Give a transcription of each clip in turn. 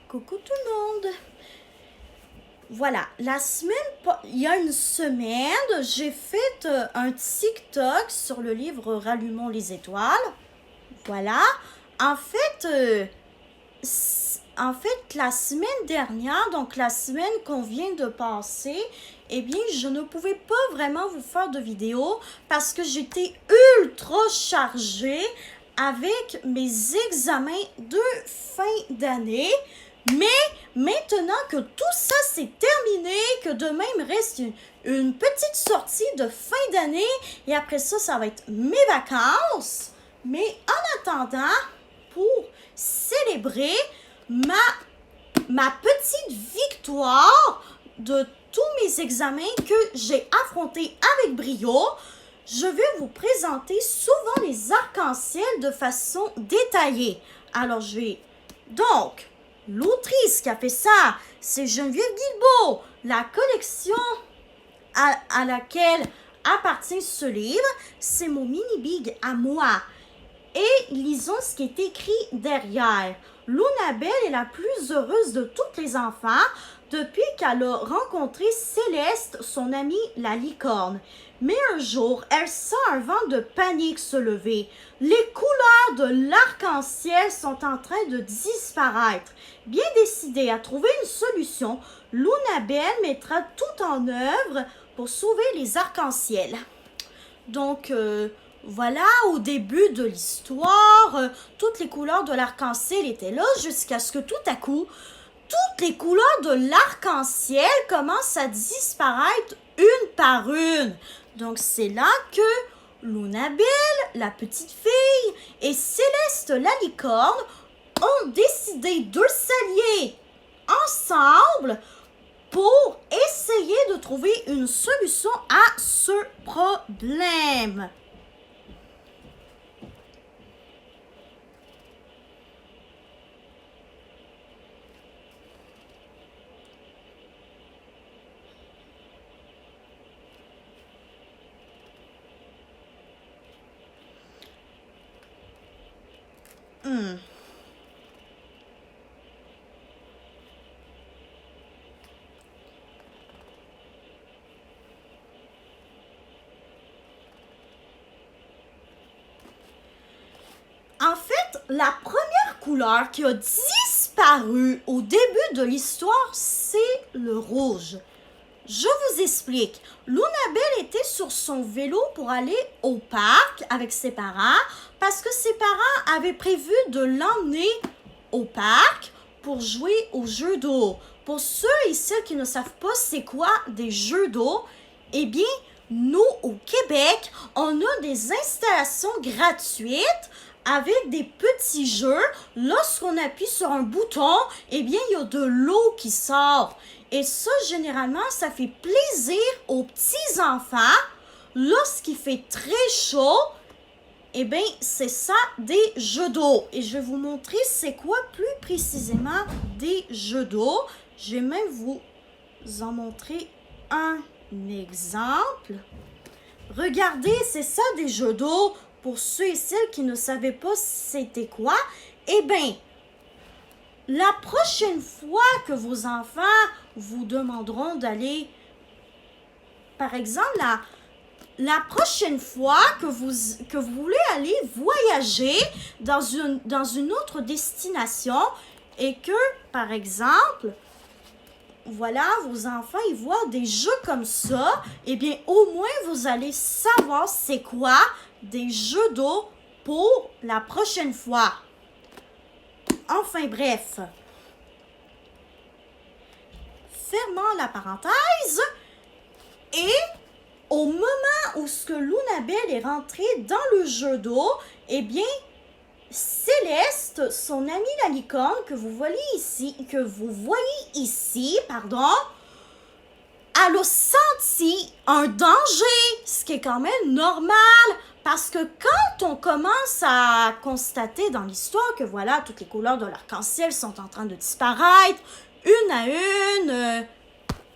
Coucou tout le monde! Voilà, il y a une semaine, j'ai fait un TikTok sur le livre Rallumons les étoiles. Voilà, en fait, la semaine dernière, donc la semaine qu'on vient de passer, eh bien, je ne pouvais pas vraiment vous faire de vidéo parce que j'étais ultra chargée avec mes examens de fin d'année. Mais maintenant que tout ça c'est terminé, que demain il me reste une petite sortie de fin d'année et après ça va être mes vacances. Mais en attendant, pour célébrer ma petite victoire de tous mes examens que j'ai affrontés avec brio, je vais vous présenter souvent les arcs-en-ciel de façon détaillée. Alors je vais donc... L'autrice qui a fait ça, c'est Geneviève Guilbeault. La collection à laquelle appartient ce livre, c'est mon mini-big à moi. Et lisons ce qui est écrit derrière. Lunabelle est la plus heureuse de toutes les enfants depuis qu'elle a rencontré Céleste, son amie la licorne. Mais un jour, elle sent un vent de panique se lever. Les couleurs de l'arc-en-ciel sont en train de disparaître. Bien décidée à trouver une solution, Lunabelle mettra tout en œuvre pour sauver les arcs-en-ciel. Donc, voilà, au début de l'histoire, toutes les couleurs de l'arc-en-ciel étaient là jusqu'à ce que tout à coup, toutes les couleurs de l'arc-en-ciel commencent à disparaître une par une. Donc, c'est là que Lunabelle, la petite fille, et Céleste, la licorne, ont décidé de s'allier ensemble pour essayer de trouver une solution à ce problème. En fait, la première couleur qui a disparu au début de l'histoire, c'est le rouge. Je vous explique. Lunabelle était sur son vélo pour aller au parc avec ses parents parce que ses parents avaient prévu de l'emmener au parc pour jouer aux jeux d'eau. Pour ceux et celles qui ne savent pas c'est quoi des jeux d'eau, eh bien, nous, au Québec, on a des installations gratuites avec des petits jeux. Lorsqu'on appuie sur un bouton, eh bien, il y a de l'eau qui sort. Et ça, généralement, ça fait plaisir aux petits-enfants. Lorsqu'il fait très chaud, eh bien, c'est ça, des jeux d'eau. Et je vais vous montrer c'est quoi plus précisément des jeux d'eau. Je vais même vous en montrer un exemple. Regardez, c'est ça des jeux d'eau. Pour ceux et celles qui ne savaient pas c'était quoi, eh bien, la prochaine fois que vos enfants vous demanderont d'aller, par exemple, la prochaine fois que vous voulez aller voyager dans une autre destination et que, par exemple, voilà, vos enfants, ils voient des jeux comme ça, eh bien, au moins, vous allez savoir c'est quoi des jeux d'eau pour la prochaine fois. Enfin, bref. Fermons la parenthèse. Et au moment où ce que Lunabelle est rentrée dans le jeu d'eau, eh bien, Céleste, son amie la licorne, que vous voyez ici, elle a senti un danger, ce qui est quand même normal, parce que quand on commence à constater dans l'histoire que voilà, toutes les couleurs de l'arc-en-ciel sont en train de disparaître, une à une,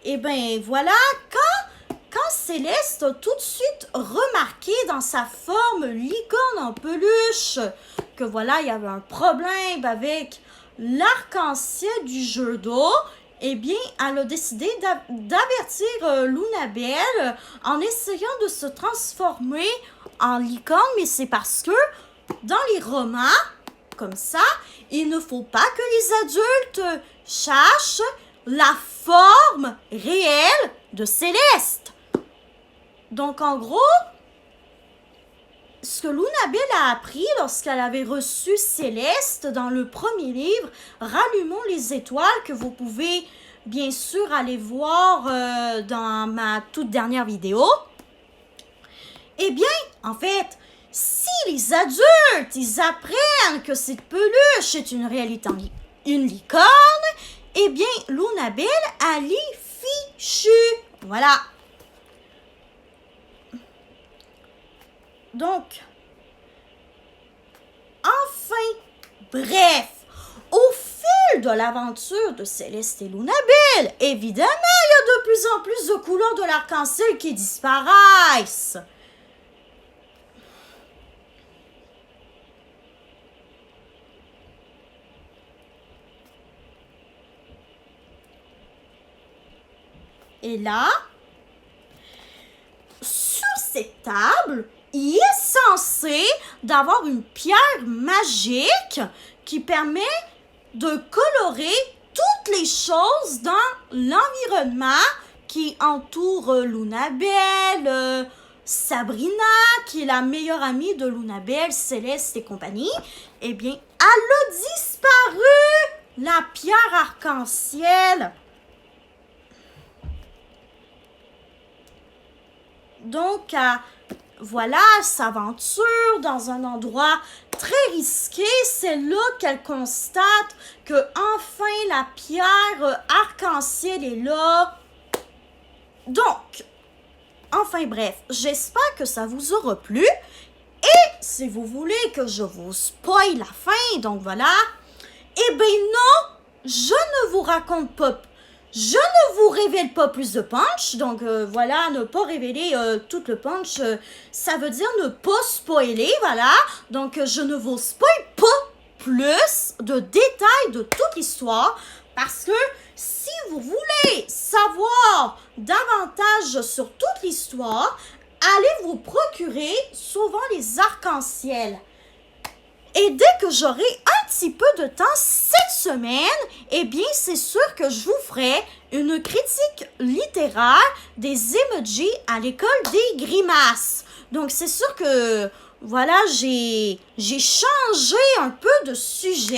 et bien voilà, quand Céleste a tout de suite remarqué dans sa forme licorne en peluche que voilà, il y avait un problème avec l'arc-en-ciel du jeu d'eau, eh bien, elle a décidé d'avertir Lunabelle en essayant de se transformer en licorne, mais c'est parce que dans les romans, comme ça, il ne faut pas que les adultes sachent la forme réelle de Céleste. Donc, en gros, ce que Lunabelle a appris lorsqu'elle avait reçu Céleste dans le premier livre, Rallumons les étoiles, que vous pouvez bien sûr aller voir dans ma toute dernière vidéo. Eh bien, en fait, si les adultes, ils apprennent que cette peluche est une réalité une licorne, eh bien, Lunabelle, elle est fichue. Voilà. Donc, enfin, bref, au fil de l'aventure de Céleste et Lunabelle, évidemment, il y a de plus en plus de couleurs de l'arc-en-ciel qui disparaissent. Et là, sur cette table, il est censé d'avoir une pierre magique qui permet de colorer toutes les choses dans l'environnement qui entoure Lunabelle, Sabrina, qui est la meilleure amie de Lunabelle, Céleste et compagnie. Eh bien, elle a disparu, la pierre arc-en-ciel. Donc, voilà, elle s'aventure dans un endroit très risqué. C'est là qu'elle constate que enfin la pierre arc-en-ciel est là. Donc, enfin bref, j'espère que ça vous aura plu. Et si vous voulez que je vous spoil la fin, donc voilà, eh bien non, je ne vous raconte pas. Je ne vous révèle pas plus de punch, donc voilà, ne pas révéler tout le punch, ça veut dire ne pas spoiler, voilà. Donc je ne vous spoil pas plus de détails de toute l'histoire, parce que si vous voulez savoir davantage sur toute l'histoire, allez vous procurer souvent les arcs-en-ciel. Et dès que j'aurai un petit peu de temps cette semaine, eh bien, c'est sûr que je vous ferai une critique littéraire des emojis à l'école des grimaces. Donc, c'est sûr que, voilà, j'ai changé un peu de sujet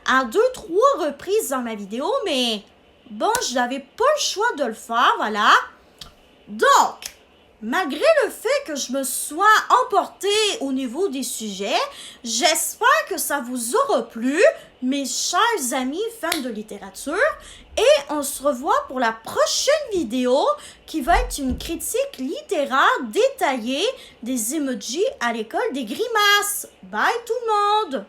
à 2-3 reprises dans ma vidéo, mais bon, je n'avais pas le choix de le faire, voilà. Donc, malgré le fait que je me sois emportée au niveau des sujets, j'espère que ça vous aura plu, mes chers amis fans de littérature, et on se revoit pour la prochaine vidéo qui va être une critique littéraire détaillée des emojis à l'école des grimaces. Bye tout le monde!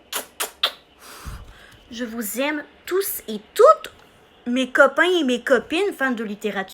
Je vous aime tous et toutes, mes copains et mes copines fans de littérature.